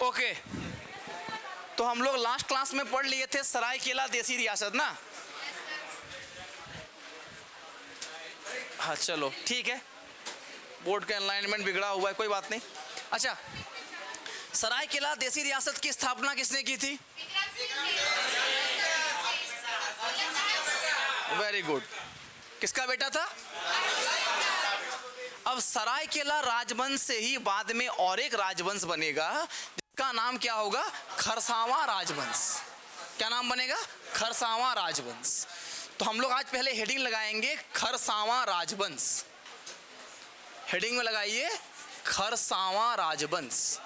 Okay, तो हम लोग लास्ट क्लास में पढ़ लिए थे सरायकेला देसी रियासत ना। हाँ चलो ठीक है, बोर्ड का अलाइनमेंट बिगड़ा हुआ है, कोई बात नहीं। अच्छा, सरायकेला देसी रियासत की स्थापना किसने की थी? वेरी गुड, किसका बेटा था? अब सरायकेला राजवंश से ही बाद में और एक राजवंश बनेगा जिसका नाम क्या होगा? खरसावां राजवंश। क्या नाम बनेगा? खरसावां राजवंश। तो हम लोग आज पहले हेडिंग लगाएंगे खरसावां राजवंश। हेडिंग में लगाइए खरसावां राजवंश।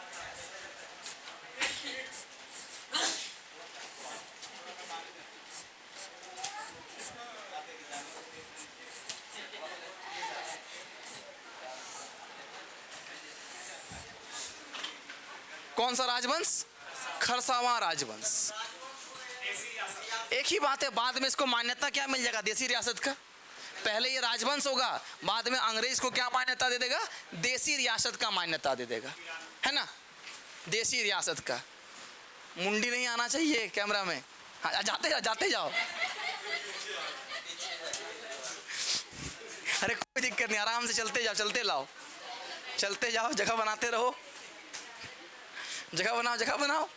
कौन सा राजवंश? खरसावां राजवंश। एक ही बात है, बाद में इसको मान्यता क्या मिल जाएगा? देसी रियासत का। पहले ये राजवंश होगा, बाद में अंग्रेज को क्या मान्यता दे देगा? देसी रियासत का मान्यता दे देगा, है ना? देसी रियासत का। मुंडी नहीं आना चाहिए कैमरा में। हाँ, जाते जाओ। अरे कोई दिक्कत नहीं, आराम से चलते जाओ, चलते जाओ, जगह बनाते रहो, जगह बनाओ।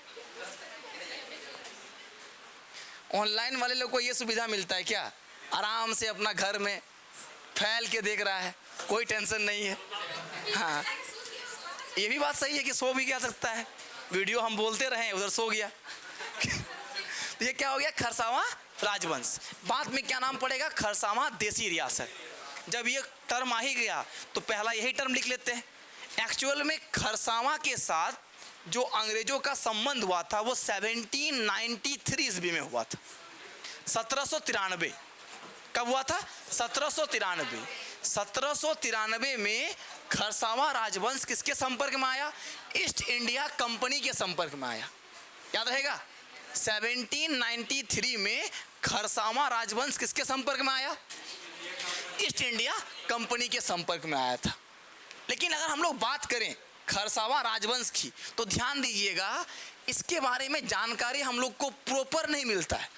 ऑनलाइन वाले लोग को ये सुविधा मिलता है क्या? आराम से अपना घर में फैल के देख रहा है, कोई टेंशन नहीं है। हाँ, ये भी बात सही है कि सो भी क्या सकता है, वीडियो हम बोलते रहे उधर सो गया। तो ये क्या हो गया? खरसावां राजवंश। बाद में क्या नाम पड़ेगा? खरसावां देसी रियासत। जब ये टर्म आ ही गया तो पहला यही टर्म लिख लेते हैं। एक्चुअल में खरसावां के साथ जो अंग्रेजों का संबंध हुआ था वो 1793 ईस्वी में हुआ था। 1793 कब हुआ था? 1793। 1793 में खरसावां राजवंश किसके संपर्क में आया? ईस्ट इंडिया कंपनी के संपर्क में आया। याद रहेगा, 1793 में खरसावां राजवंश किसके संपर्क में आया? ईस्ट इंडिया कंपनी के संपर्क में आया था। लेकिन अगर हम लोग बात करें खरसावां राजवंश की तो ध्यान दीजिएगा, इसके बारे में जानकारी हम लोग को प्रॉपर नहीं मिलता है,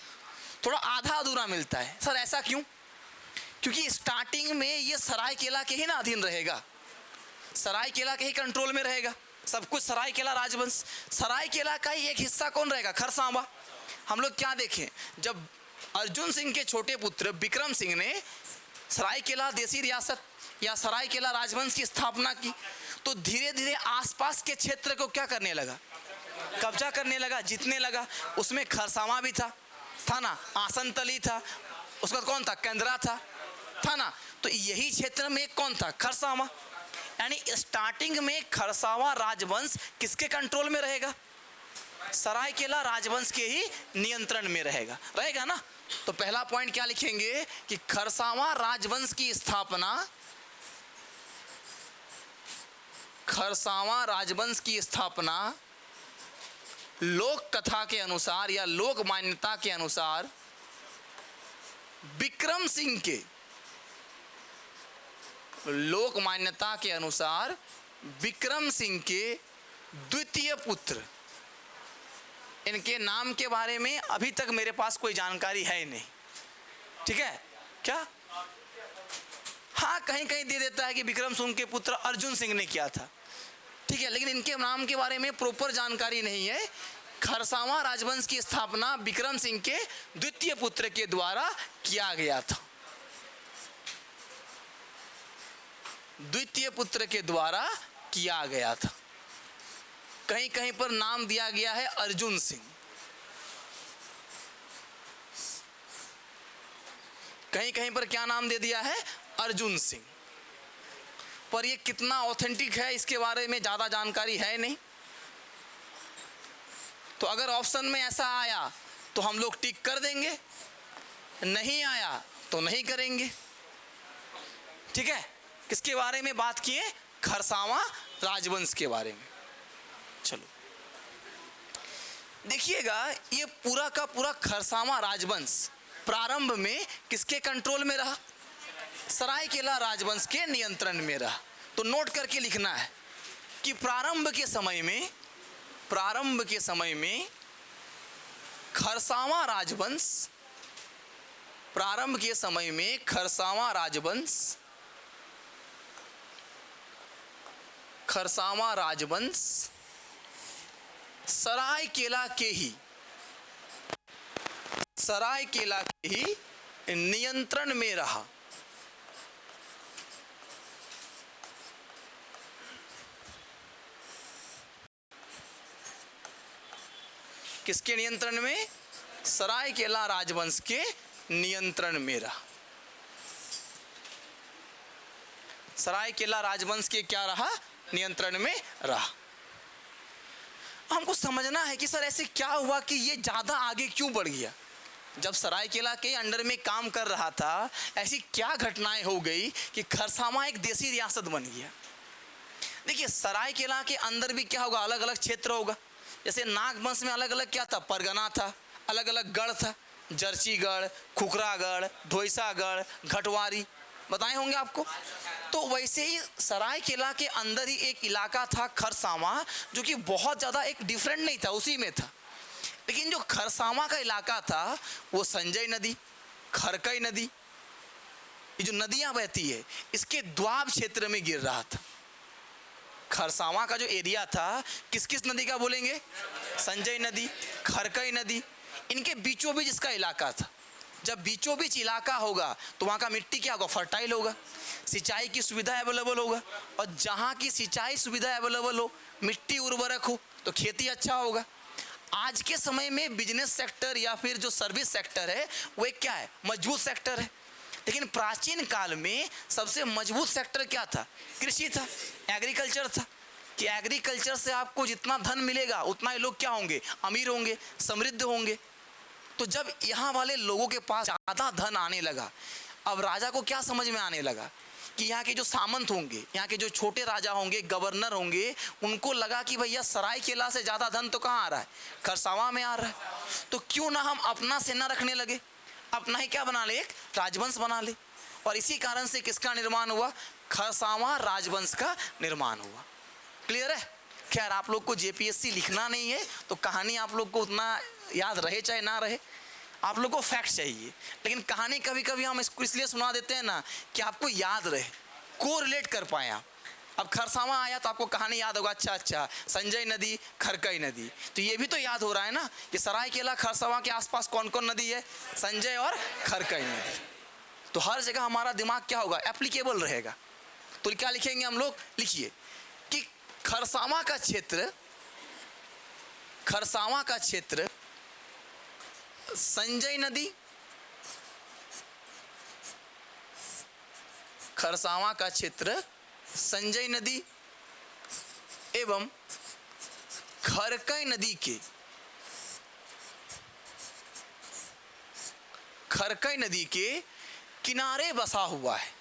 थोड़ा आधा अधूरा मिलता है। सर ऐसा क्यों? क्योंकि स्टार्टिंग में ये सरायकेला के ही ना अधीन रहेगा, सरायकेला के ही कंट्रोल में रहेगा सब कुछ। सरायकेला राजवंश, सरायकेला का ही एक हिस्सा कौन रहेगा? खरसावां। हम लोग क्या देखें, जब अर्जुन सिंह के छोटे पुत्र विक्रम सिंह ने सरायकेला देसी रियासत या सरायकेला राजवंश की स्थापना की तो धीरे धीरे आसपास के क्षेत्र को क्या करने लगा? कब्जा करने लगा, जीतने लगा। उसमें खरसावां भी था ना, आसनतली था, उसका कौन था? केंद्रा था ना। तो यही क्षेत्र में कौन था? खरसावां। यानी स्टार्टिंग में खरसावां राजवंश किसके कंट्रोल में रहेगा? सरायकेला राजवंश के ही नियंत्रण में रहेगा ना। तो पहला पॉइंट क्या लिखेंगे कि खरसावां राजवंश की स्थापना, खरसावां राजवंश की स्थापना लोक कथा के अनुसार या लोक मान्यता के अनुसार विक्रम सिंह के, लोक मान्यता के अनुसार विक्रम सिंह के द्वितीय पुत्र, इनके नाम के बारे में अभी तक मेरे पास कोई जानकारी है नहीं, ठीक है क्या? हाँ, कहीं कहीं दे देता है कि विक्रम सिंह के पुत्र अर्जुन सिंह ने किया था, ठीक है, लेकिन इनके नाम के बारे में प्रॉपर जानकारी नहीं है। खरसावां राजवंश की स्थापना विक्रम सिंह के द्वितीय पुत्र के द्वारा किया गया था, द्वितीय पुत्र के द्वारा किया गया था। कहीं कहीं पर नाम दिया गया है अर्जुन सिंह, कहीं कहीं पर क्या नाम दे दिया है? अर्जुन सिंह। पर ये कितना ऑथेंटिक है इसके बारे में ज़्यादा जानकारी है नहीं। तो अगर ऑप्शन में ऐसा आया तो हम लोग टिक कर देंगे, नहीं आया तो नहीं करेंगे, ठीक है। किसके बारे में बात किए? खरसावां राजवंश के बारे में। चलो देखिएगा, ये पूरा का पूरा खरसावां राजवंश प्रारंभ में किसके कंट्रोल में रहा? सरायकेला राजवंश के नियंत्रण में रहा। तो नोट करके लिखना है कि प्रारंभ के समय में प्रारंभ के समय में खरसावां राजवंश, प्रारंभ के समय में खरसावां राजवंश, खरसावां राजवंश सरायकेला के ही नियंत्रण में रहा। किसके नियंत्रण में? सरायकेला राजवंश के नियंत्रण में रहा। सरायकेला राजवंश के क्या रहा? नियंत्रण में रहा। हमको समझना है कि सर ऐसे क्या हुआ कि ये ज़्यादा आगे क्यों बढ़ गया? जब सरायकेला के अंडर में काम कर रहा था, ऐसी क्या घटनाएं हो गई कि खरसावां एक देसी रियासत बन गया? देखिए, सरायकेला के अंदर भी क्या होगा, अलग अलग क्षेत्र होगा। जैसे नागवंश में अलग अलग क्या था, परगना था, अलग अलग गढ़ था, जर्सीगढ़, खुखरागढ़, धोइसागढ़, घटवारी, बताए होंगे आपको। तो वैसे ही सरायकेला के अंदर ही एक इलाका था खरसावां, जो कि बहुत ज़्यादा एक डिफरेंट नहीं था, उसी में था। लेकिन जो खरसावां का इलाका था वो संजय नदी, खरकई नदी, ये जो नदियाँ बहती है, इसके द्वाब क्षेत्र में गिर रहा था। खरसावां का जो एरिया था, किस किस नदी का बोलेंगे? संजय नदी, खरकई नदी, इनके बीचों बीच इसका इलाका था। जब बीचों बीच इलाका होगा तो वहाँ का मिट्टी क्या होगा? फर्टाइल होगा, सिंचाई की सुविधा अवेलेबल होगा, और जहाँ की सिंचाई सुविधा अवेलेबल हो, मिट्टी उर्वरक हो, तो खेती अच्छा होगा। आज के समय में बिजनेस सेक्टर या फिर जो सर्विस सेक्टर है वो एक क्या है? मजबूत सेक्टर है। लेकिन प्राचीन काल में सबसे मजबूत सेक्टर क्या था? कृषि था, एग्रीकल्चर था। कि एग्रीकल्चर से आपको जितना धन मिलेगा उतना ही लोग क्या होंगे? अमीर होंगे, समृद्ध होंगे। तो जब यहाँ वाले लोगों के पास ज़्यादा धन आने लगा, अब राजा को क्या समझ में आने लगा कि यहाँ के जो सामंत होंगे, यहाँ के जो छोटे राजा होंगे, गवर्नर होंगे, उनको लगा कि भैया सरायकेला से ज़्यादा धन तो कहाँ आ रहा है? खरसावां में आ रहा है। तो क्यों ना हम अपना सेना रखने लगे, अपना ही क्या बना ले? एक राजवंश बना ले। और इसी कारण से किसका निर्माण हुआ? खरसावां राजवंश का निर्माण हुआ। क्लियर है? खैर, आप लोग को जेपीएससी लिखना नहीं है तो कहानी आप लोग को उतना याद रहे चाहे ना रहे, आप लोग को फैक्ट चाहिए। लेकिन कहानी कभी कभी हम इसको इसलिए सुना देते हैं ना कि आपको याद रहे, को रिलेट कर पाए आप। अब खरसावां आया तो आपको कहानी याद होगा, अच्छा संजय नदी, खरकई नदी, तो ये भी तो याद हो रहा है ना कि सरायकेला खरसावां के आसपास कौन कौन नदी है? संजय और खरकई नदी। तो हर जगह हमारा दिमाग क्या होगा? एप्लीकेबल रहेगा। तो क्या लिखेंगे हम लोग? लिखिए कि खरसावां का क्षेत्र, खरसावां का क्षेत्र संजय नदी, खरसावां का क्षेत्र संजय नदी एवं खरकई नदी के, खरकई नदी के किनारे बसा हुआ है।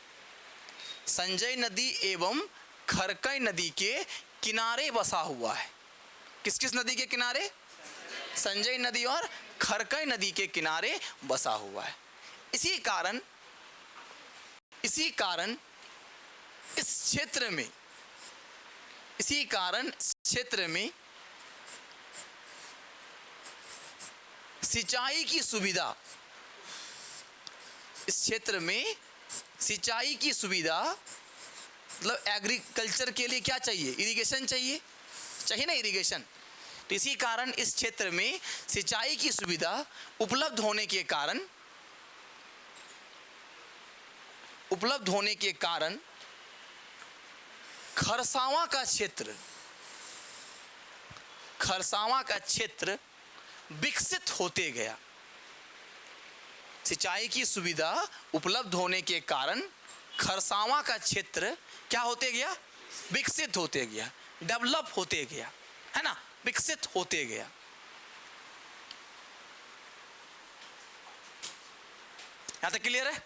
संजय नदी एवं खरकई नदी के किनारे बसा हुआ है। किस किस नदी के किनारे? संजय नदी और खरकई नदी के किनारे बसा हुआ है। इसी कारण इस क्षेत्र में, इसी कारण क्षेत्र में सिंचाई की सुविधा, इस क्षेत्र में सिंचाई की सुविधा मतलब एग्रीकल्चर के लिए क्या चाहिए? इरिगेशन चाहिए, चाहिए ना इरिगेशन। तो इसी कारण इस क्षेत्र में सिंचाई की सुविधा उपलब्ध होने के कारण खरसावां का क्षेत्र विकसित होते गया। सिंचाई की सुविधा उपलब्ध होने के कारण खरसावां का क्षेत्र क्या होते गया? विकसित होते गया, डेवलप होते गया, है ना, विकसित होते गया। यहां तक क्लियर है?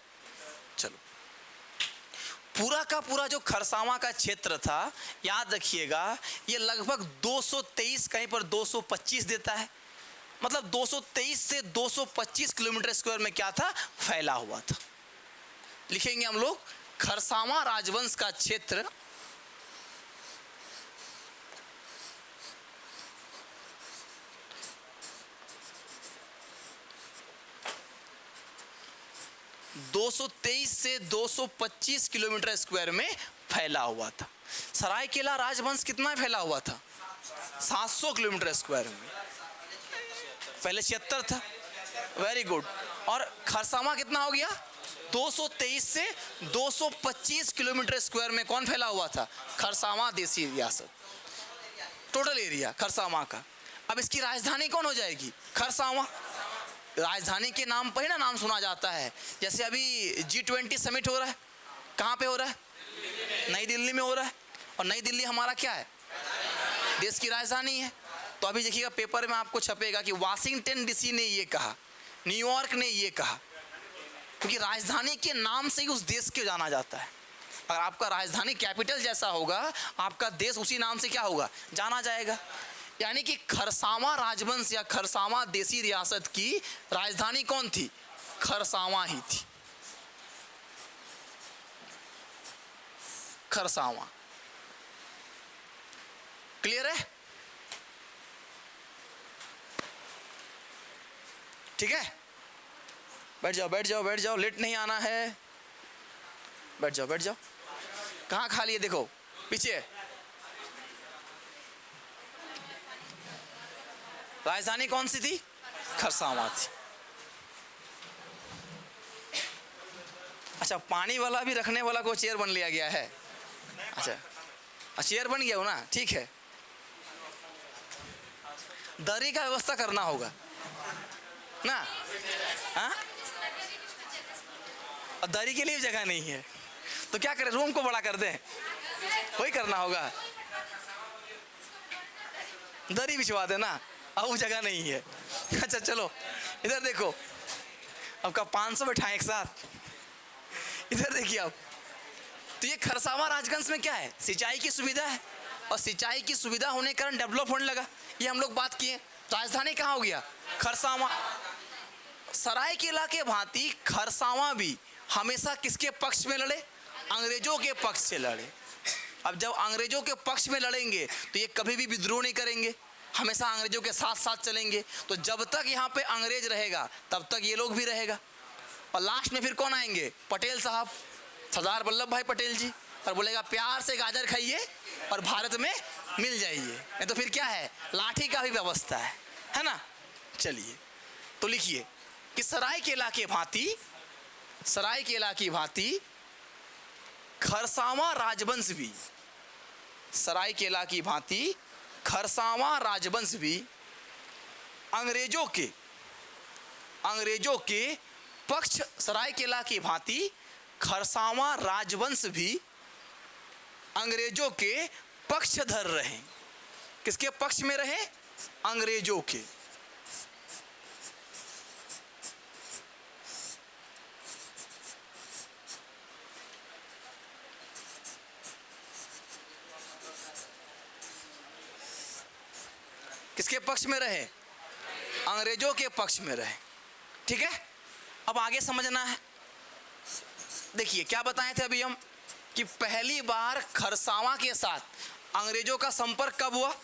चलो, पूरा का पूरा जो खरसावां का क्षेत्र था, याद रखिएगा, ये लगभग 223, कहीं पर 225 देता है, मतलब 223 से 225 किलोमीटर स्क्वायर में क्या था? फैला हुआ था। लिखेंगे हम लोग खरसावां राजवंश का क्षेत्र 223 से 225 किलोमीटर स्क्वायर में फैला हुआ था। सरायकेला राजवंश कितना फैला हुआ था? 700 किलोमीटर स्क्वायर में। पहले 76 था। Very good. और खरसावां कितना हो गया? 223 से 225 किलोमीटर स्क्वायर में कौन फैला हुआ था? खरसावां देसी रियासत। टोटल एरिया खरसावां का। अब इसकी राजधानी कौन हो जाएगी? खरसावां। राजधानी के नाम पर ही ना नाम सुना जाता है। जैसे अभी G20 समिट हो रहा है, कहाँ पे हो रहा है? नई दिल्ली में हो रहा है। और नई दिल्ली हमारा क्या है? देश की राजधानी है। तो अभी देखिएगा पेपर में आपको छपेगा कि वाशिंगटन डीसी ने ये कहा, न्यूयॉर्क ने ये कहा, क्योंकि राजधानी के नाम से ही उस देश को जाना जाता है। अगर आपका राजधानी कैपिटल जैसा होगा, आपका देश उसी नाम से क्या होगा? जाना जाएगा। यानी कि खरसावां राजवंश या खरसावां देसी रियासत की राजधानी कौन थी? खरसावां ही थी। खरसावां। क्लियर है? ठीक है, बैठ जाओ बैठ जाओ बैठ जाओ, लेट नहीं आना है। बैठ जाओ बैठ जाओ। कहाँ खाली है? देखो पीछे। राजधानी कौन सी थी? खरसावां थी। अच्छा, पानी वाला भी रखने वाला को चेयर बन लिया गया है। अच्छा चेयर बन गया हो ना, ठीक है। दरी का व्यवस्था करना होगा ना। हाँ, और दरी के लिए भी जगह नहीं है तो क्या करें? रूम को बड़ा कर दें, वही करना होगा। दरी बिछवा देना, अब वो जगह नहीं है। अच्छा चलो इधर देखो, आपका 500 बैठाएं एक साथ। इधर देखिए आप, तो ये खरसावां राजवंश में क्या है? सिंचाई की सुविधा है, और सिंचाई की सुविधा होने के कारण डेवलप होने लगा। ये हम लोग बात किए। राजधानी कहाँ हो गया? खरसावां। सरायकेला के भांति खरसावां भी हमेशा किसके पक्ष में लड़े? अंग्रेजों के पक्ष से लड़े। अब जब अंग्रेजों के पक्ष में लड़ेंगे तो ये कभी भी विद्रोह नहीं करेंगे, हमेशा अंग्रेजों के साथ साथ चलेंगे। तो जब तक यहाँ पे अंग्रेज रहेगा तब तक ये लोग भी रहेगा। और लास्ट में फिर कौन आएंगे? पटेल साहब, सरदार वल्लभ भाई पटेल जी। और बोलेगा प्यार से गाजर खाइए और भारत में मिल जाइए। नहीं तो फिर क्या है? लाठी का भी व्यवस्था है ना। चलिए तो लिखिए कि सरायकेला की भांति खरसावां राजवंश भी, सरायकेला की भांति खरसावां राजवंश भी अंग्रेजों के पक्ष, सरायकेला की भांति खरसावां राजवंश भी अंग्रेजों के पक्षधर रहे। किसके पक्ष में रहे? अंग्रेजों के। किसके पक्ष में रहे? अंग्रेजों के पक्ष में रहे। ठीक है, अब आगे समझना है। देखिए क्या बताए थे अभी हम कि पहली बार खरसावां के साथ अंग्रेजों का संपर्क कब हुआ?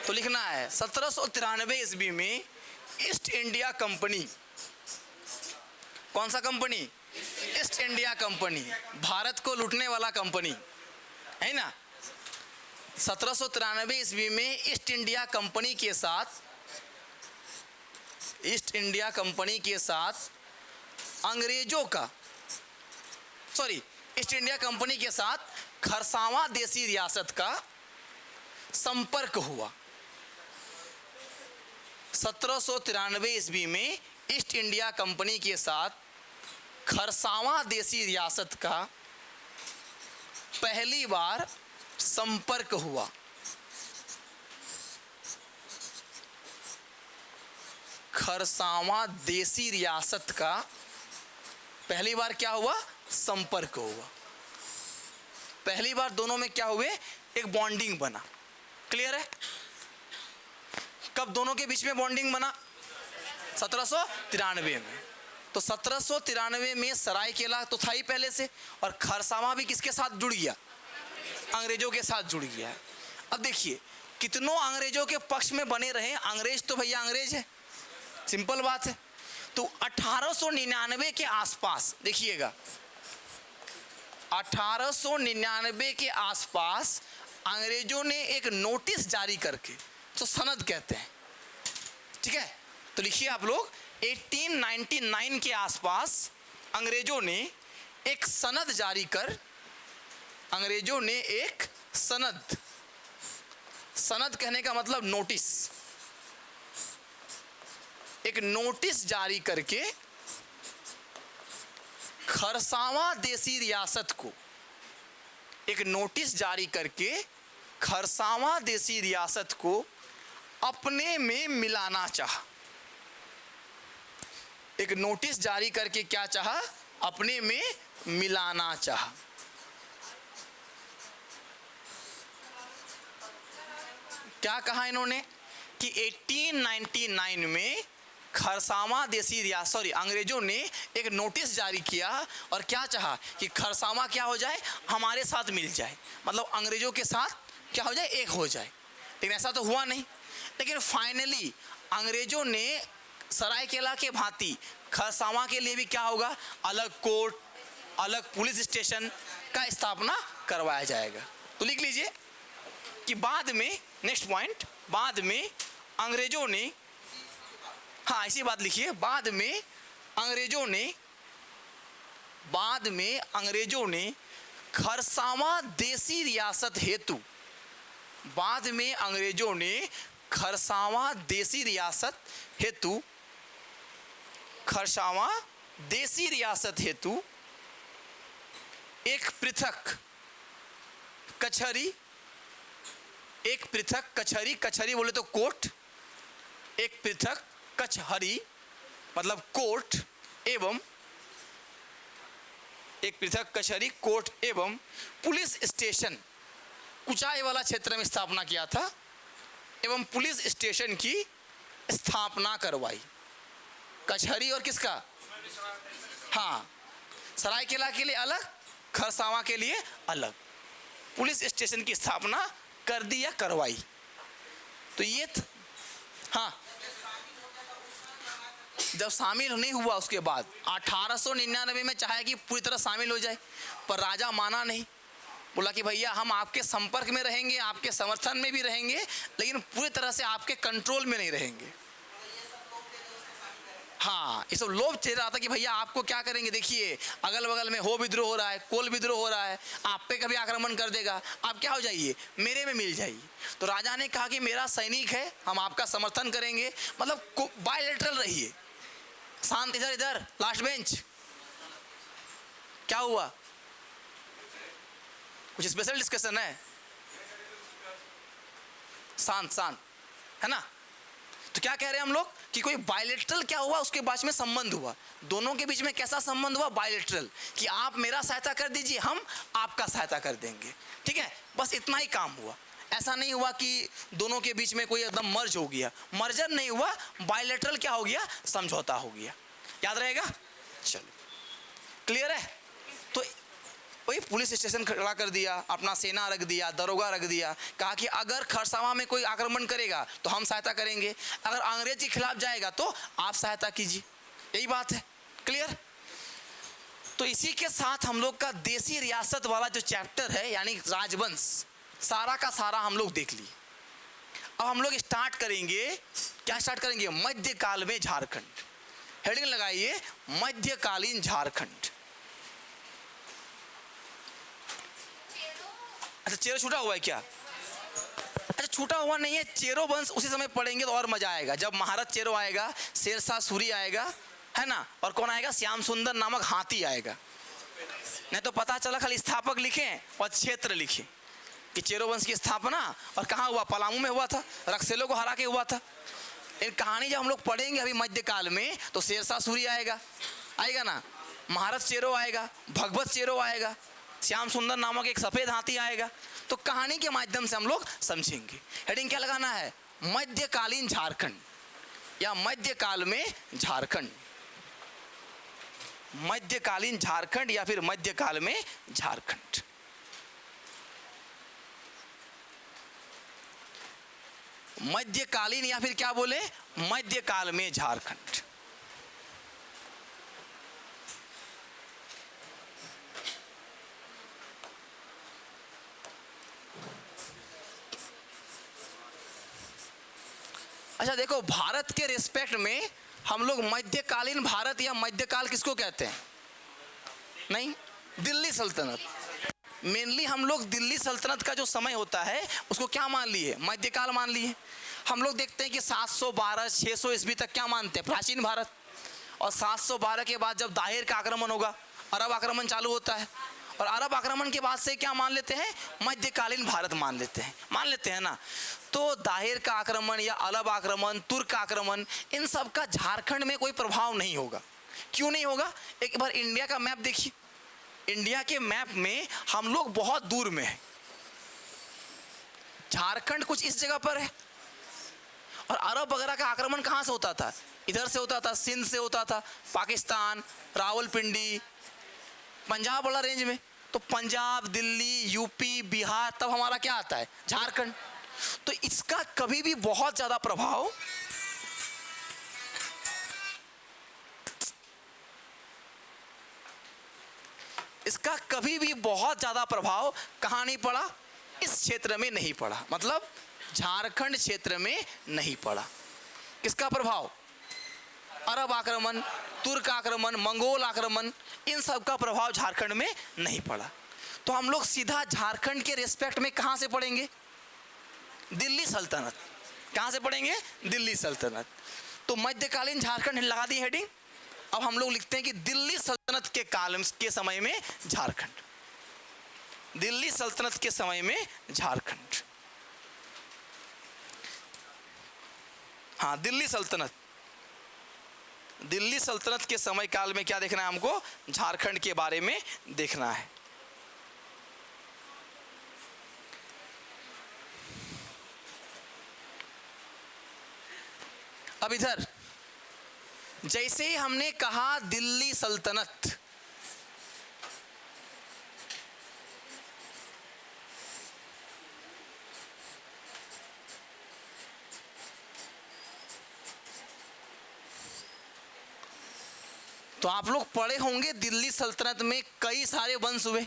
तो लिखना है 1793 ईस्वी में ईस्ट इंडिया कंपनी। कौन सा company? East India company, Bharat को लूटने वाला कंपनी है ना। 1793 ईस्वी में ईस्ट इंडिया कंपनी के साथ ईस्ट इंडिया कंपनी के साथ खरसावां देसी रियासत का संपर्क हुआ। 1793 ईस्वी में ईस्ट इंडिया कंपनी के साथ खरसावां देसी रियासत का पहली बार संपर्क हुआ। खरसावां देसी रियासत का पहली बार क्या हुआ? संपर्क हुआ। पहली बार दोनों में क्या हुए? एक बॉन्डिंग बना। क्लियर है? कब दोनों के बीच में बॉन्डिंग बना? 1793 में। तो 1793 में सरायकेला तो था ही पहले से, और खरसावां भी किसके साथ जुड़ गया? अंग्रेजों के साथ जुड़ गया। अब देखिए कितनों अंग्रेजों के पक्ष में बने रहे, अंग्रेज तो भैया अंग्रेज है, सिंपल बात है। तो 1899 के आसपास देखिएगा, 1899 के आसपास अंग्रेजों ने एक नोटिस जारी करके, तो सनद कहते हैं, ठीक है, तो लिखिए आप लोग, 1899 के आसपास अंग्रेजों ने एक सनद जारी कर, अंग्रेजों ने एक सनद, सनद कहने का मतलब नोटिस, एक नोटिस जारी करके खरसावां देसी रियासत को, एक नोटिस जारी करके खरसावां देसी रियासत को अपने में मिलाना चाहा। एक नोटिस जारी करके क्या चाहा? अपने में मिलाना चाहा। क्या कहा इन्होंने कि 1899 में खरसावां देसी रियासत, सॉरी, अंग्रेजों ने एक नोटिस जारी किया और क्या चाहा कि खरसावां क्या हो जाए? हमारे साथ मिल जाए, मतलब अंग्रेजों के साथ क्या हो जाए? एक हो जाए। लेकिन ऐसा तो हुआ नहीं। लेकिन फाइनली अंग्रेजों ने सरायकेला के भांति खरसावां के लिए भी क्या होगा? अलग कोर्ट, अलग पुलिस स्टेशन का स्थापना करवाया जाएगा। तो लिख लीजिए कि बाद में, नेक्स्ट पॉइंट, बाद में अंग्रेजों ने, हाँ ऐसी बात लिखिए, बाद में अंग्रेजों ने खरसावां देसी रियासत हेतु, बाद में अंग्रेजों ने खरसावां देसी रियासत हेतु, खरसावां देसी रियासत हेतु एक पृथक कचहरी, एक पृथक कचहरी, कचहरी बोले तो कोर्ट, एक पृथक कचहरी मतलब कोर्ट एवं, एक पृथक कचहरी, कोर्ट एवं पुलिस स्टेशन, ऊंचाई वाला क्षेत्र में स्थापना किया था, एवं पुलिस स्टेशन की स्थापना करवाई। कचहरी और किसका? हाँ, सरायकेला के लिए अलग, खरसावां के लिए अलग, पुलिस स्टेशन की स्थापना कर दी या करवाई। तो ये हाँ, जब शामिल नहीं हुआ उसके बाद 1899 में चाहे कि पूरी तरह शामिल हो जाए, पर राजा माना नहीं, बोला कि भैया हम आपके संपर्क में रहेंगे, आपके समर्थन में भी रहेंगे, लेकिन पूरी तरह से आपके कंट्रोल में नहीं रहेंगे। हाँ, ये सब लोभ चल रहा था कि भैया आपको क्या करेंगे, देखिए अगल बगल में हो विद्रोह हो रहा है, कोल विद्रोह हो रहा है, आप पे कभी आक्रमण कर देगा, आप क्या हो जाइए? मेरे में मिल जाइए। तो राजा ने कहा कि मेरा सैनिक है, हम आपका समर्थन करेंगे, मतलब बायलैटरल रहिए। शांत, इधर इधर लास्ट बेंच, क्या हुआ? कुछ स्पेशल डिस्कशन है? शांत शांत, है ना? तो क्या कह रहे हैं हम लोग कि कोई बायलैटरल क्या हुआ, उसके बीच में संबंध हुआ। दोनों के बीच में कैसा संबंध हुआ? बायलैटरल, कि आप मेरा सहायता कर दीजिए, हम आपका सहायता कर देंगे, ठीक है, बस इतना ही काम हुआ। ऐसा नहीं हुआ कि दोनों के बीच में कोई एकदम मर्ज हो गया, मर्जर नहीं हुआ, बायलैटरल क्या हो गया? समझौता हो गया। याद रहेगा? चलो, क्लियर है? तो वही पुलिस स्टेशन खड़ा कर दिया, अपना सेना रख दिया, दरोगा रख दिया, कहा कि अगर खरसावां में कोई आक्रमण करेगा तो हम सहायता करेंगे, अगर अंग्रेज के खिलाफ जाएगा तो आप सहायता कीजिए। यही बात है, क्लियर? तो इसी के साथ हम लोग का देसी रियासत वाला जो चैप्टर है, यानी राजवंश, सारा का सारा हम लोग देख लिए। अब हम लोग स्टार्ट करेंगे, क्या स्टार्ट करेंगे? मध्यकाल में झारखंड। हेडिंग लगाइए, मध्यकालीन झारखंड। अच्छा, चेरो छूटा हुआ है क्या? अच्छा, छूटा हुआ नहीं है, चेरो वंश उसी समय पढ़ेंगे तो और मजा आएगा। जब महारत चेरो आएगा, शेरशाह सूरी आएगा, है ना, और कौन आएगा? श्याम सुंदर नामक हाथी आएगा। नहीं तो पता चला खाली स्थापक लिखें और क्षेत्र लिखें कि चेरो वंश की स्थापना और कहाँ हुआ? पलामू में हुआ था, रक्सेलो को हरा के हुआ था। एक कहानी जब हम लोग पढ़ेंगे अभी मध्यकाल में, तो शेरशाह सूरी आएगा, आएगा ना, महारत चेरो आएगा, भगवत चेरो आएगा, श्याम सुंदर नामक एक सफ़ेद हाथी आएगा। तो कहानी के माध्यम से हम लोग समझेंगे। हेडिंग क्या लगाना है? मध्यकालीन झारखंड या मध्यकाल में झारखंड, मध्यकालीन झारखंड या फिर मध्यकाल में झारखंड। मध्यकालीन या फिर क्या बोले? मध्यकाल में झारखंड। अच्छा देखो, भारत के रिस्पेक्ट में हम लोग मध्यकालीन भारत या मध्यकाल किसको कहते हैं? नहीं, दिल्ली सल्तनत। मेनली हम लोग दिल्ली सल्तनत का जो समय होता है उसको क्या मान लिए? मध्यकाल मान लिए। हम लोग देखते हैं कि 712 600 ईस्वी तक क्या मानते हैं? प्राचीन भारत। और 712 के बाद जब दाहिर का आक्रमण होगा, अरब आक्रमण चालू होता है, और अरब आक्रमण के बाद से क्या मान लेते हैं? मध्यकालीन भारत मान लेते हैं ना। तो दाहिर का आक्रमण या अरब आक्रमण, तुर्क आक्रमण, इन सब का झारखंड में कोई प्रभाव नहीं होगा। क्यों नहीं होगा? एक बार इंडिया का मैप देखिए। इंडिया के मैप में हम लोग बहुत दूर में हैं। झारखंड कुछ इस जगह पर है, और अरब वगैरह का आक्रमण कहां से होता था? इधर से होता था, सिंध से होता था, पाकिस्तान, रावलपिंडी, पंजाब वाला रेंज में। तो पंजाब, दिल्ली, यूपी, बिहार, तब हमारा क्या आता है? झारखंड। तो इसका कभी भी बहुत ज्यादा प्रभाव कहां नहीं पड़ा? इस क्षेत्र में नहीं पड़ा, मतलब झारखंड क्षेत्र में नहीं पड़ा। किसका प्रभाव? अरब आक्रमण, तुर्क आक्रमण, मंगोल आक्रमण, इन सब का प्रभाव झारखंड में नहीं पड़ा। तो हम लोग सीधा झारखंड के रिस्पेक्ट में कहां से पढ़ेंगे? दिल्ली सल्तनत। कहां से पढ़ेंगे? दिल्ली सल्तनत। तो मध्यकालीन झारखंड लगा दी हेडिंग। अब हम लोग लिखते हैं कि दिल्ली सल्तनत के काल के समय में झारखंड। दिल्ली सल्तनत के समय में झारखंड। हाँ, दिल्ली सल्तनत के समय काल में क्या देखना है हमको? झारखंड के बारे में देखना है। अब इधर जैसे ही हमने कहा दिल्ली सल्तनत, तो आप लोग पढ़े होंगे दिल्ली सल्तनत में कई सारे वंश हुए,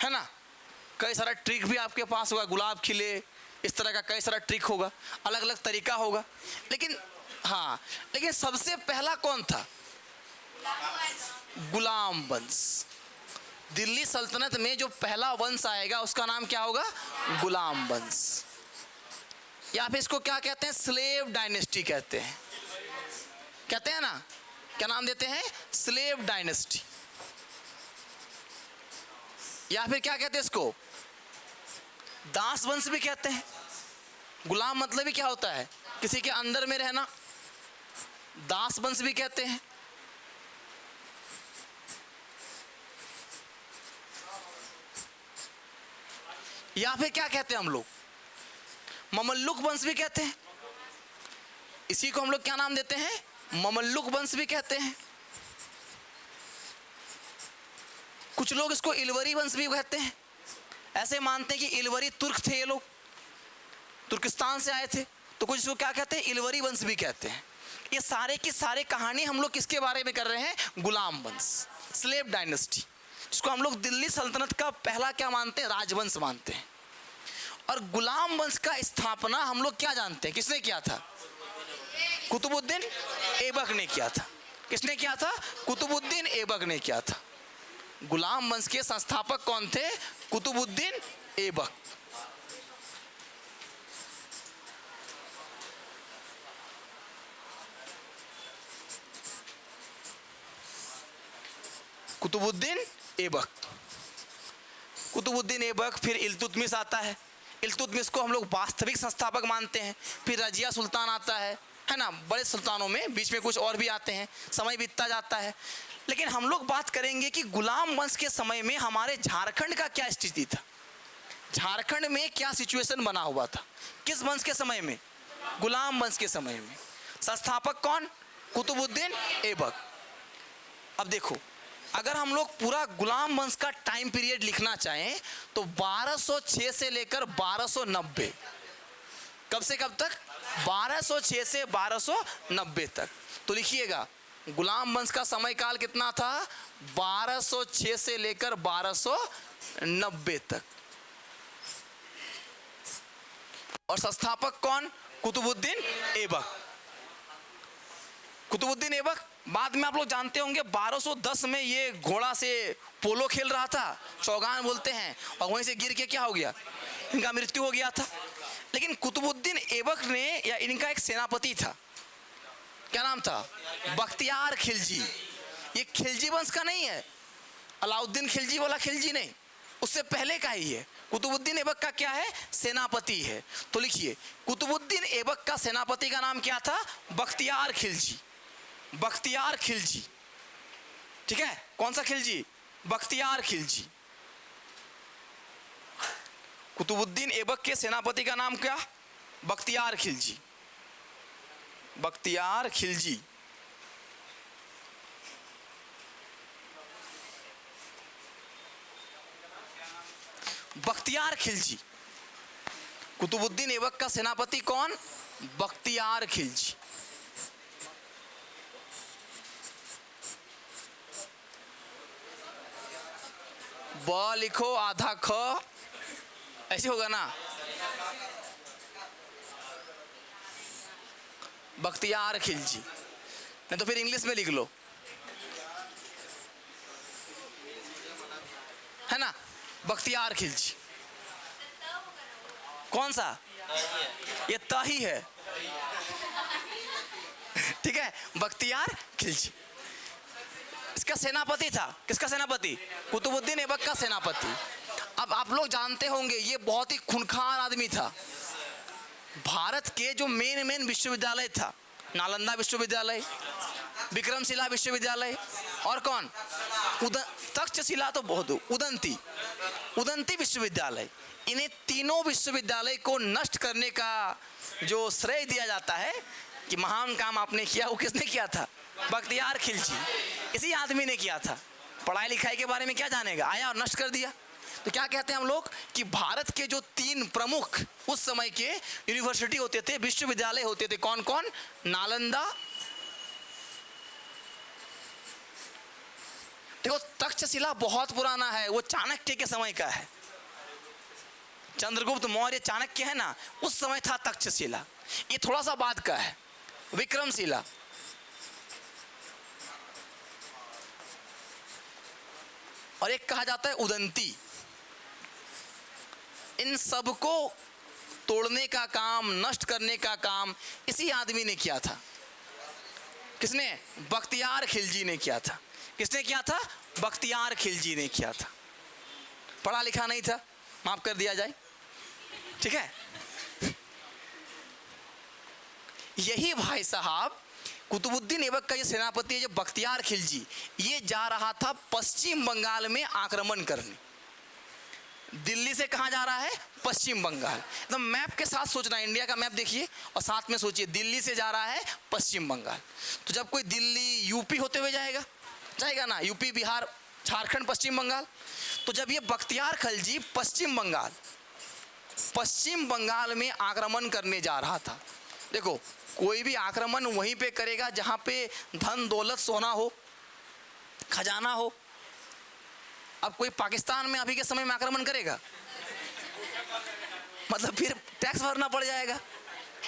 है ना। कई सारा ट्रिक भी आपके पास होगा, गुलाब खिले, इस तरह का कई सारा ट्रिक होगा, अलग अलग तरीका होगा। लेकिन हाँ, लेकिन सबसे पहला कौन था? गुलाम वंश। दिल्ली सल्तनत में जो पहला वंश आएगा उसका नाम क्या होगा? गुलाम वंश। या फिर इसको क्या कहते हैं? स्लेव डायनेस्टी कहते हैं ना। क्या नाम देते हैं? Slave dynasty. या फिर क्या कहते हैं इसको? दास वंश भी कहते हैं। गुलाम मतलब ही क्या होता है? किसी के अंदर में रहना। दास वंश भी कहते हैं। या फिर क्या कहते हैं हम लोग? ममल्लुक वंश भी कहते हैं। इसी को हम लोग क्या नाम देते हैं? ममल्लुक वंश भी कहते हैं। कुछ लोग इसको इलवरी वंश भी कहते हैं। ऐसे मानते हैं कि इलवरी तुर्क थे, ये लोग तुर्किस्तान से आए थे, तो कुछ इसको क्या कहते हैं? इलवरी वंश भी कहते हैं। ये सारे की सारे कहानी हम लोग किसके बारे में कर रहे हैं? गुलाम वंश, स्लेव डायनेस्टी, जिसको हम लोग दिल्ली सल्तनत का पहला क्या मानते हैं? राजवंश मानते हैं। और गुलाम वंश का स्थापना हम लोग क्या जानते हैं? किसने किया था? कुतुबुद्दीन ऐबक ने किया था। किसने किया था? कुतुबुद्दीन ऐबक ने किया था। गुलाम वंश के संस्थापक कौन थे? कुतुबुद्दीन ऐबक। कुतुबुद्दीन ऐबक। कुतुबुद्दीन ऐबक, फिर इल्तुतमिश आता है। इल्तुतमिश को हम लोग वास्तविक संस्थापक मानते हैं। फिर रजिया सुल्तान आता है ना। बड़े सुल्तानों में बीच में कुछ और भी आते हैं, समय बीतता जाता है। लेकिन हम लोग बात करेंगे कि गुलाम वंश के समय में हमारे झारखंड का क्या स्थिति था? झारखंड में क्या सिचुएशन बना हुआ था? किस वंश के समय में? गुलाम वंश के समय में। संस्थापक कौन? कुतुबुद्दीन ऐबक। अब देखो, अगर हम लोग पूरा गुलाम वंश का टाइम पीरियड लिखना चाहें तो 1206 से लेकर 1290, कब से कब तक? 1206 से 1290 तक। तो लिखिएगा, गुलाम वंश का समय काल कितना था? 1206 से लेकर 1290 तक। और संस्थापक कौन? कुतुबुद्दीन ऐबक। कुतुबुद्दीन ऐबक बाद में आप लोग जानते होंगे 1210 में ये घोड़ा से पोलो खेल रहा था, चौगान बोलते हैं, और वहीं से गिर के क्या हो गया, इनका मृत्यु हो गया था। लेकिन कुतुबुद्दीन ऐबक ने, या इनका एक सेनापति था, क्या नाम था? बख्तियार खिलजी। ये खिलजी वंश का नहीं है, अलाउद्दीन खिलजी वाला खिलजी नहीं, उससे पहले का ही है। कुतुबुद्दीन ऐबक का क्या है? सेनापति है। तो लिखिए, कुतुबुद्दीन ऐबक का सेनापति का नाम क्या था? बख्तियार खिलजी। बख्तियार खिलजी, ठीक है? कौन सा खिलजी? बख्तियार खिलजी। कुतुबुद्दीन ऐबक के सेनापति का नाम क्या? बख्तियार खिलजी। बख्तियार खिलजी। बख्तियार खिलजी। कुतुबुद्दीन ऐबक का सेनापति कौन? बख्तियार खिलजी। ब लिखो आधा ख, ऐसे होगा ना? बख्तियार खिलजी, नहीं तो फिर इंग्लिश में लिख लो, है ना? बख्तियार खिलजी। कौन सा? ये त ही है, ठीक है? बख्तियार खिलजी इसका सेनापति था। किसका सेनापति? कुतुबुद्दीन ऐबक का सेनापति। अब आप लोग जानते होंगे ये बहुत ही खूंखार आदमी था। भारत के जो मेन विश्वविद्यालय था, नालंदा विश्वविद्यालय, विक्रमशिला विश्वविद्यालय, और कौन? तक्षशिला तो बहुत, उदंती विश्वविद्यालय, इन्हें तीनों विश्वविद्यालय को नष्ट करने का जो श्रेय दिया जाता है कि महान काम आपने किया, वो किसने किया था? बख्तियार खिलजी। इसी आदमी ने किया था। पढ़ाई लिखाई के बारे में क्या जानेगा, आया और नष्ट कर दिया। तो क्या कहते हैं हम लोग कि भारत के जो 3 प्रमुख उस समय के यूनिवर्सिटी होते थे, विश्वविद्यालय होते थे, कौन कौन? नालंदा, देखो तक्षशिला बहुत पुराना है, वो चाणक्य के समय का है। चंद्रगुप्त मौर्य चाणक्य है ना, उस समय था तक्षशिला। ये थोड़ा सा बाद का है। विक्रमशिला, और एक कहा जाता है उदंती। इन सबको तोड़ने का काम, नष्ट करने का काम इसी आदमी ने किया था। किसने? बख्तियार खिलजी ने किया था। किसने किया था? बख्तियार खिलजी ने किया था। पढ़ा लिखा नहीं था, माफ कर दिया जाए, ठीक है? यही भाई साहब कुतुबुद्दीन ऐबक का ये सेनापति है जो बख्तियार खिलजी, ये जा रहा था पश्चिम बंगाल में आक्रमण करने। दिल्ली से कहाँ जा रहा है? पश्चिम बंगाल। तो मैप के साथ सोचना, इंडिया का मैप देखिए और साथ में सोचिए, दिल्ली से जा रहा है पश्चिम बंगाल। तो जब कोई दिल्ली यूपी होते हुए जाएगा ना, यूपी, बिहार, झारखंड, पश्चिम बंगाल। तो जब ये बख्तियार खिलजी पश्चिम बंगाल में आक्रमण करने जा रहा था, देखो कोई भी आक्रमण वहीं पे करेगा जहाँ पे धन दौलत सोना हो, खजाना हो। अब कोई पाकिस्तान में अभी के समय में आक्रमण करेगा, मतलब फिर टैक्स भरना पड़ जाएगा,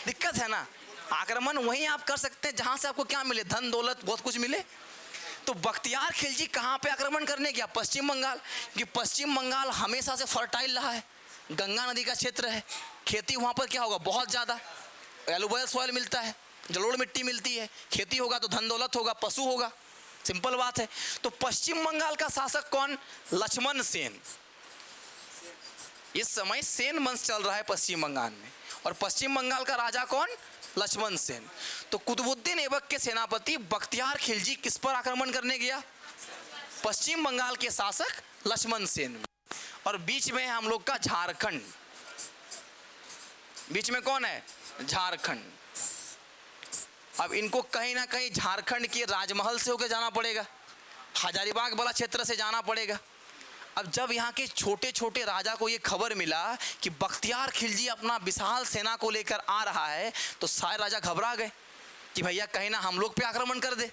दिक्कत है ना। आक्रमण वहीं आप कर सकते हैं जहाँ से आपको क्या मिले, धन दौलत बहुत कुछ मिले। तो बख्तियार खिलजी कहाँ पे आक्रमण करने गया? पश्चिम बंगाल। कि पश्चिम बंगाल हमेशा से फर्टाइल रहा है, गंगा नदी का क्षेत्र है, खेती वहाँ पर क्या होगा? बहुत ज़्यादा एलुवियल सॉइल मिलता है, जलोढ़ मिट्टी मिलती है, खेती होगा तो धन दौलत होगा, पशु होगा, सिंपल बात है। तो पश्चिम बंगाल का शासक कौन? लक्ष्मण सेन। इस समय सेन वंश चल रहा है पश्चिम बंगाल में, और पश्चिम बंगाल का राजा कौन? लक्ष्मण सेन। तो कुतुबुद्दीन ऐबक के सेनापति बख्तियार खिलजी किस पर आक्रमण करने गया? पश्चिम बंगाल के शासक लक्ष्मण सेन। और बीच में हम लोग का झारखंड, बीच में कौन है? झारखंड। अब इनको कहीं ना कहीं झारखंड के राजमहल से होकर जाना पड़ेगा, हजारीबाग वाला क्षेत्र से जाना पड़ेगा। अब जब यहाँ के छोटे छोटे राजा को ये खबर मिला कि बख्तियार खिलजी अपना विशाल सेना को लेकर आ रहा है, तो सारे राजा घबरा गए कि भैया कहीं ना हम लोग पे आक्रमण कर दे।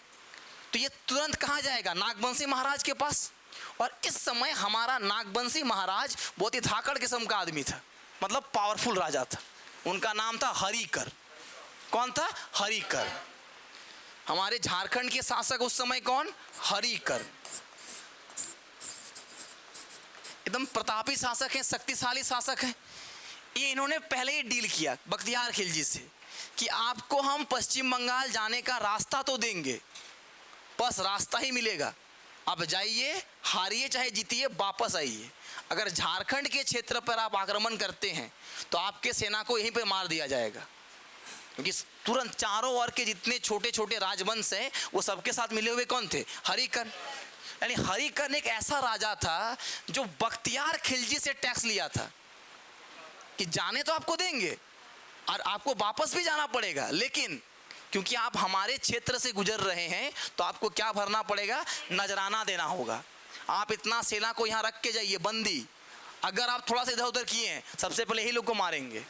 तो ये तुरंत कहाँ जाएगा? नागवंशी महाराज के पास। और इस समय हमारा नागवंशी महाराज बहुत ही धाकड़ किस्म का आदमी था, मतलब पावरफुल राजा था, उनका नाम था हरिकर। कौन था? हरिकर। हमारे झारखंड के शासक उस समय कौन? हरिकर। एकदम प्रतापी शासक हैं, शक्तिशाली शासक हैं। ये इन्होंने पहले ही डील किया बख्तियार खिलजी से कि आपको हम पश्चिम बंगाल जाने का रास्ता तो देंगे, बस रास्ता ही मिलेगा। आप जाइए, हारिए चाहे जीतिए, वापस आइए। अगर झारखंड के क्षेत्र पर आप आक्रमण करते हैं तो आपके सेना को यहीं पे मार दिया जाएगा, क्योंकि तुरंत चारों ओर के जितने छोटे छोटे राजवंश हैं वो सबके साथ मिले हुए कौन थे? हरिकर। यानी हरिकर एक ऐसा राजा था जो बख्तियार खिलजी से टैक्स लिया था कि जाने तो आपको देंगे और आपको वापस भी जाना पड़ेगा, लेकिन क्योंकि आप हमारे क्षेत्र से गुजर रहे हैं तो आपको क्या भरना पड़ेगा? नजराना देना होगा। आप इतना सेना को यहाँ रख के जाइए बंदी, अगर आप थोड़ा सा इधर उधर किए हैं सबसे पहले ही लोग को मारेंगे।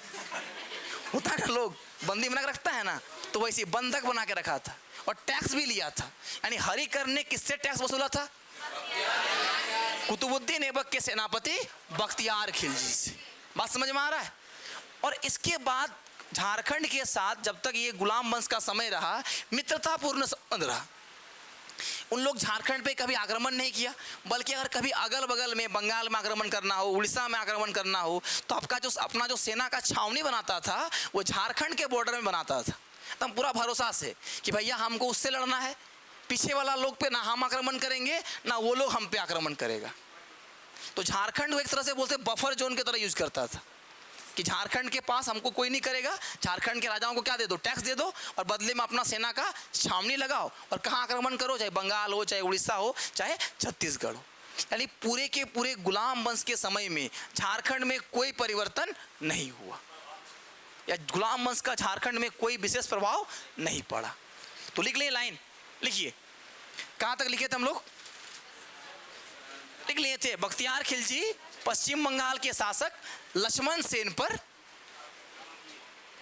होता है ना, लोग बंदी बना के रखता है ना, तो वैसे बंधक बना के रखा था और टैक्स भी लिया था। यानी हरिकर ने किससे टैक्स वसूला था? कुतुबुद्दीन ऐबक के सेनापति बख्तियार खिलजी से। बात समझ में आ रहा है? और इसके बाद झारखंड के साथ जब तक ये गुलाम वंश का समय रहा, मित्रतापूर्ण संबंध रहा। उन लोग झारखंड पे कभी आक्रमण नहीं किया, बल्कि अगर कभी अगल बगल में बंगाल में आक्रमण करना हो, उड़ीसा में आक्रमण करना हो, तो आपका जो अपना जो सेना का छावनी बनाता था वो झारखंड के बॉर्डर में बनाता था, एकदम पूरा भरोसा से कि भैया हमको उससे लड़ना है, पीछे वाला लोग पे ना हम आक्रमण करेंगे ना वो लोग हम पे आक्रमण करेगा। तो झारखंड वो एक तरह से बोलते बफर जोन की तरह यूज करता था कि झारखंड के पास हमको कोई नहीं करेगा, झारखंड के राजाओं को क्या दे दो? टैक्स दे दो, और बदले में अपना सेना का छावनी लगाओ और कहाँ आक्रमण करो, चाहे बंगाल हो, चाहे उड़ीसा हो, चाहे छत्तीसगढ़ हो। यानी पूरे के पूरे गुलाम वंश के समय में झारखंड में कोई परिवर्तन नहीं हुआ, या गुलाम वंश का झारखंड में कोई विशेष प्रभाव नहीं पड़ा। तो लिख लिए लाइन, लिखिए कहाँ तक लिखे थे हम लोग? लिख लिए थे बख्तियार खिलजी पश्चिम बंगाल के शासक लक्ष्मण सेन पर।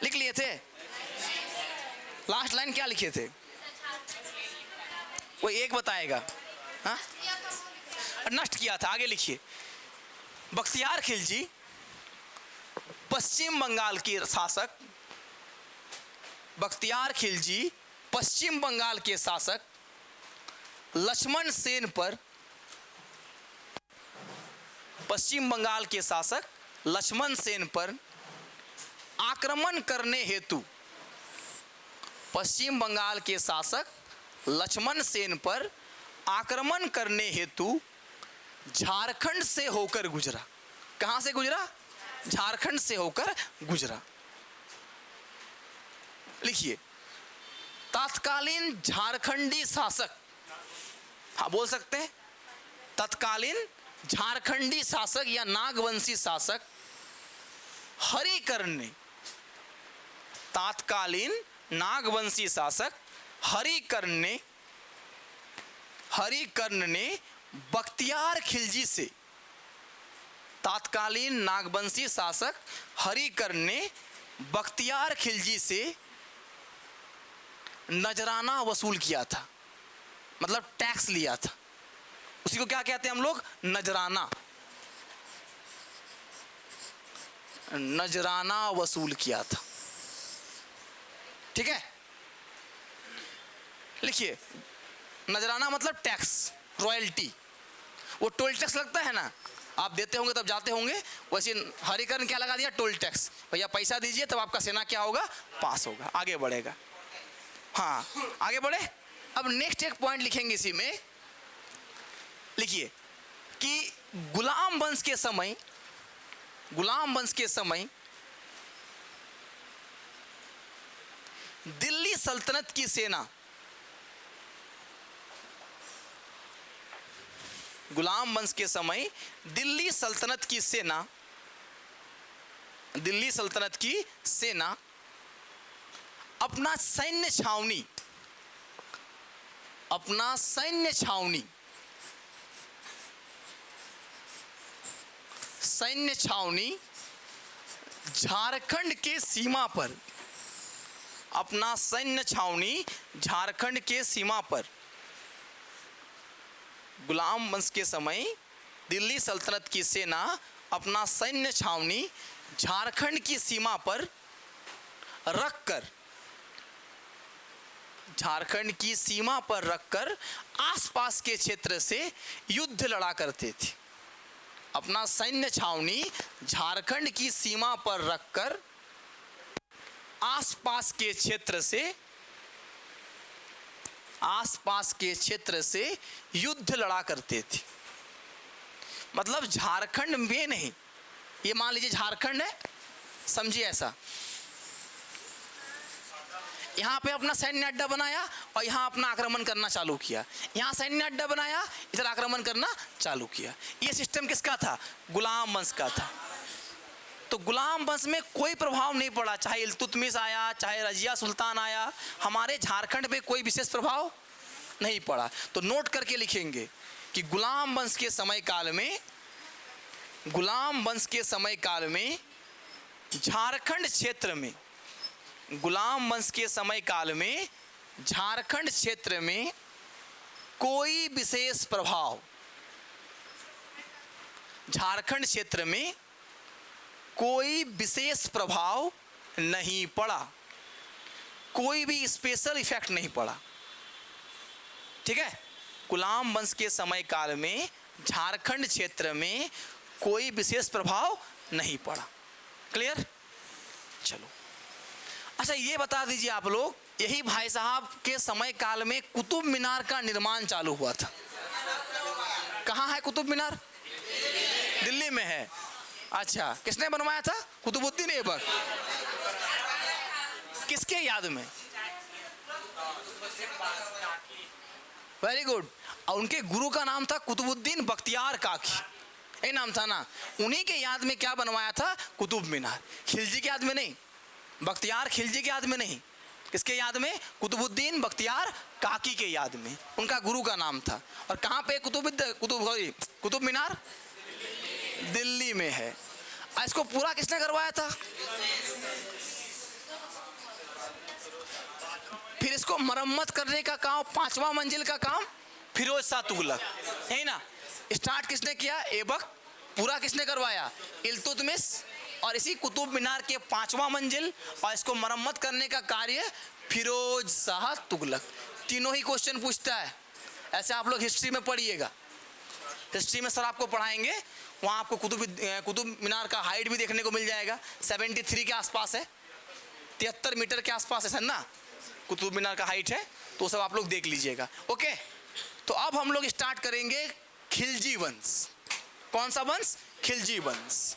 लिख लिए थे? लास्ट लाइन क्या लिखे थे? कोई एक बताएगा? हाँ, नष्ट किया था। आगे लिखिए, बख्तियार खिलजी पश्चिम बंगाल के शासक, बख्तियार खिलजी पश्चिम बंगाल के शासक लक्ष्मण सेन पर, पश्चिम बंगाल के शासक लक्ष्मण सेन पर आक्रमण करने हेतु, पश्चिम बंगाल के शासक लक्ष्मण सेन पर आक्रमण करने हेतु झारखंड से होकर गुजरा। कहां से गुजरा? झारखंड से होकर गुजरा। लिखिए, तत्कालीन झारखंडी शासक, हाँ बोल सकते हैं, तत्कालीन झारखंडी शासक या नागवंशी शासक हरिकर ने, तात्कालीन नागवंशी शासक हरिकर्ण ने बख्तियार खिलजी से, तात्कालीन नागवंशी शासक हरिकर्ण ने बख्तियार खिलजी से नजराना वसूल किया था, मतलब टैक्स लिया था। उसी को क्या कहते हैं हम लोग? नजराना। नजराना वसूल किया था। ठीक है, लिखिए, नजराना मतलब टैक्स, रॉयल्टी। वो टोल टैक्स लगता है ना, आप देते होंगे तब जाते होंगे, वैसे हरिकर्ण क्या लगा दिया? Toll tax. भैया पैसा दीजिए तब आपका सेना क्या होगा? पास होगा, आगे बढ़ेगा। हाँ, आगे बढ़े। अब नेक्स्ट एक पॉइंट लिखेंगे इसी में। लिखिए कि गुलाम वंश के समय, गुलाम वंश के समय दिल्ली सल्तनत की सेना, गुलाम वंश के समय दिल्ली सल्तनत की सेना, दिल्ली सल्तनत की सेना अपना सैन्य छावनी, अपना सैन्य छावनी, सैन्य छावनी झारखंड के सीमा पर, अपना सैन्य छावनी झारखंड के सीमा पर, गुलाम वंश के समय दिल्ली सल्तनत की सेना अपना सैन्य छावनी झारखंड की सीमा पर रखकर, झारखंड की सीमा पर रखकर आसपास के क्षेत्र से युद्ध लड़ा करते थे। अपना सैन्य छावनी झारखंड की सीमा पर रखकर आसपास के क्षेत्र से युद्ध लड़ा करते थे। मतलब झारखंड में नहीं, ये मान लीजिए झारखंड है, समझिए ऐसा, यहाँ पे अपना सैन्य अड्डा बनाया और यहाँ अपना आक्रमण करना चालू किया, यहाँ सैन्य अड्डा बनाया, इधर आक्रमण करना चालू किया। ये सिस्टम किसका था? गुलाम वंश का था। तो गुलाम वंश में कोई प्रभाव नहीं पड़ा, चाहे इल्तुतमिश आया, चाहे रजिया सुल्तान आया, हमारे झारखंड पे कोई विशेष प्रभाव नहीं पड़ा। तो नोट करके लिखेंगे कि गुलाम वंश के समय काल में झारखंड क्षेत्र में, गुलाम वंश के समय काल में झारखंड क्षेत्र में कोई विशेष प्रभाव, झारखंड क्षेत्र में कोई विशेष प्रभाव नहीं पड़ा, कोई भी स्पेशल इफेक्ट नहीं पड़ा। ठीक है, गुलाम वंश के समय काल में झारखंड क्षेत्र में कोई विशेष प्रभाव नहीं पड़ा। क्लियर? चलो, अच्छा ये बता दीजिए आप लोग, यही भाई साहब के समय काल में कुतुब मीनार का निर्माण चालू हुआ था। कहाँ है कुतुब मीनार? दिल्ली में है। अच्छा, किसने बनवाया था? कुतुबुद्दीन ऐबक। किसके याद में? Very good. और उनके गुरु का नाम था कुतुबुद्दीन बख्तियार काकी, ये नाम था ना। उन्हीं के याद में क्या बनवाया था? कुतुब मीनार। खिलजी के याद में नहीं, बख्तियार खिलजी के याद में नहीं, किसके याद में? कुतुबुद्दीन बख्तियार काकी के याद में, उनका गुरु का नाम था। और कहाँ पे कुतुब मीनार? दिल्ली में है। इसको पूरा किसने करवाया था? फिर इसको मरम्मत करने का काम, 5वां मंजिल का काम फिरोज शाह तुगलक, है ना। स्टार्ट किसने किया? ऐबक। पूरा किसने करवाया? इल्तुतमिश। और इसी कुतुब मीनार के 5वां मंजिल और इसको मरम्मत करने का कार्य फिरोज शाह तुगलक। तीनों ही क्वेश्चन पूछता है, ऐसे आप लोग हिस्ट्री में पढ़िएगा। हिस्ट्री में सर आपको पढ़ाएंगे, वहाँ आपको कुतुब मीनार का हाइट भी देखने को मिल जाएगा। 73 के आसपास है, 73 मीटर के आसपास है सर ना, कुतुब मीनार का हाइट है। तो सब आप लोग देख लीजिएगा। ओके, तो अब हम लोग स्टार्ट करेंगे खिलजी वंश। कौन सा वंश? खिलजी वंश।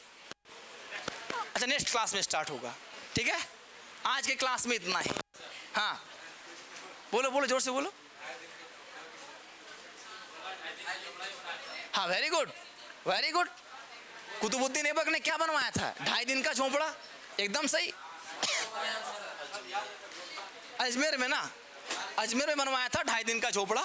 अच्छा, नेक्स्ट क्लास में स्टार्ट होगा। ठीक है, आज के क्लास में इतना ही। हाँ बोलो बोलो, जोर से बोलो। हाँ, very good very good. Qutubuddin Aibak ने क्या बनवाया था? 2.5 दिन का झोपड़ा। एकदम सही। अजमेर में ना, अजमेर में बनवाया था 2.5 दिन का झोपड़ा।